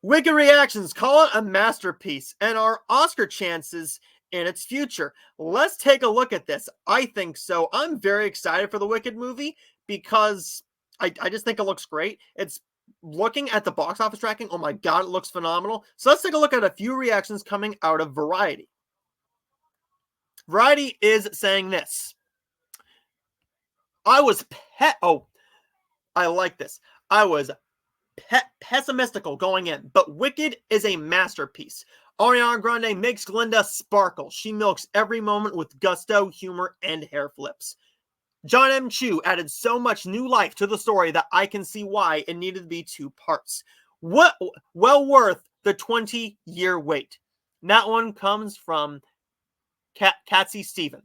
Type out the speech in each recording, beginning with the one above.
Wicked reactions call it a masterpiece and our Oscar chances in its future. Let's take a look at this. I think so. I'm very excited for the Wicked movie because I just think it looks great. It's looking at the box office tracking. Oh my God, it looks phenomenal. So let's take a look at a few reactions coming out of Variety. Variety is saying this. I was I like this. I was pessimistical going in, but Wicked is a masterpiece. Ariana Grande makes Glinda sparkle. She milks every moment with gusto, humor, and hair flips. John M. Chu added so much new life to the story that I can see why it needed to be 2 parts. What well worth the 20-year wait. That one comes from Catsy Steven.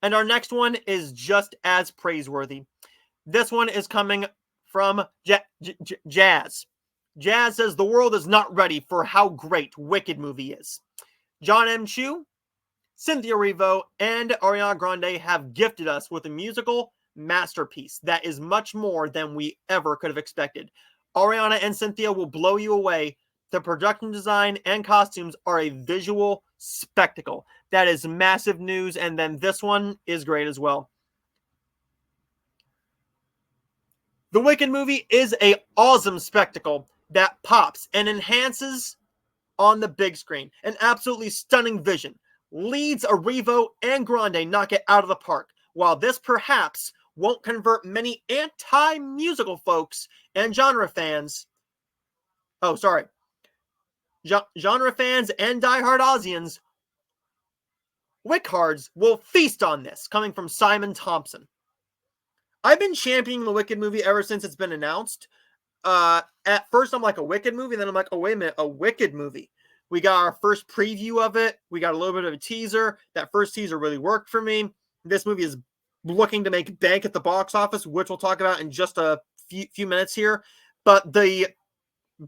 And our next one is just as praiseworthy. This one is coming from Jazz. Jazz says the world is not ready for how great Wicked movie is. John M. Chu, Cynthia Erivo, and Ariana Grande have gifted us with a musical masterpiece that is much more than we ever could have expected. Ariana and Cynthia will blow you away. The production design and costumes are a visual spectacle. That is massive news, and then this one is great as well. The Wicked movie is an awesome spectacle that pops and enhances on the big screen. An absolutely stunning vision. Leads Erivo and Grande knock it out of the park, while this perhaps won't convert many anti-musical folks and genre fans. Genre fans and diehard Aussians. Wickhards will feast on this, coming from Simon Thompson. I've been championing the Wicked movie ever since it's been announced. At first, I'm like, a Wicked movie? Then I'm like, oh, wait a minute, a Wicked movie. We got our first preview of it. We got a little bit of a teaser. That first teaser really worked for me. This movie is looking to make bank at the box office, which we'll talk about in just a few minutes here. But the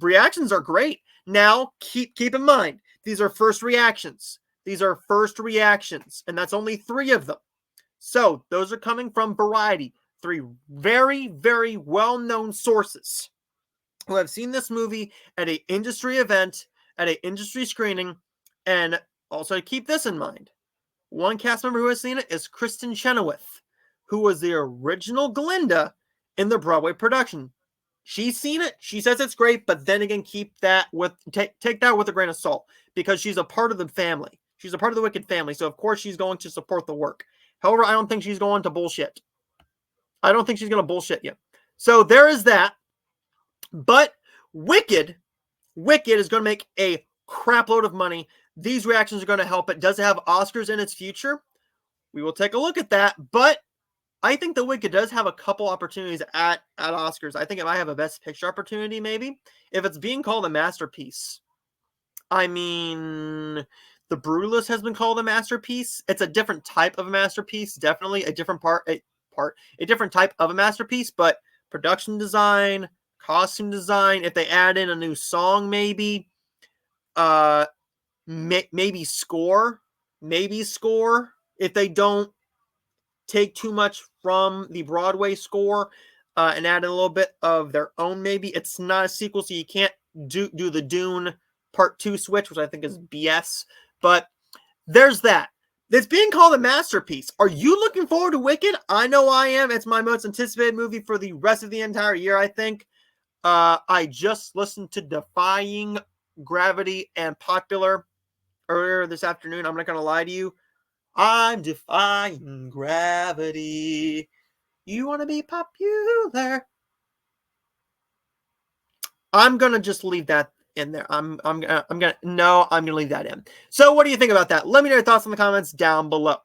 reactions are great. Now, keep in mind, these are first reactions. These are first reactions, and that's only 3 of them. So, those are coming from Variety. 3 very, very well-known sources who have seen this movie at an industry event, at an industry screening, and also keep this in mind. One cast member who has seen it is Kristen Chenoweth, who was the original Glinda in the Broadway production. She's seen it. She says it's great, but then again, take that with a grain of salt because she's a part of the family. She's a part of the Wicked family, so of course she's going to support the work. However, I don't think she's going to bullshit. I don't think she's going to bullshit you. So there is that. But Wicked is going to make a crap load of money. These reactions are going to help it. Does it have Oscars in its future? We will take a look at that. But I think the Wicked does have a couple opportunities at Oscars. I think it might have a Best Picture opportunity, maybe. If it's being called a masterpiece. I mean, The Brutalist has been called a masterpiece. It's a different type of a masterpiece. Definitely a different a different type of a masterpiece. But production design, costume design, if they add in a new song, maybe score, if they don't take too much from the Broadway score and add in a little bit of their own, maybe. It's not a sequel, so you can't do the Dune Part 2 switch, which I think is BS, but there's that. It's being called a masterpiece. Are you looking forward to Wicked? I know I am. It's my most anticipated movie for the rest of the entire year, I think. I just listened to Defying Gravity and Popular earlier this afternoon. I'm not going to lie to you. I'm defying gravity. You want to be popular? I'm going to just leave that in there. I'm going to leave that in. So what do you think about that? Let me know your thoughts in the comments down below.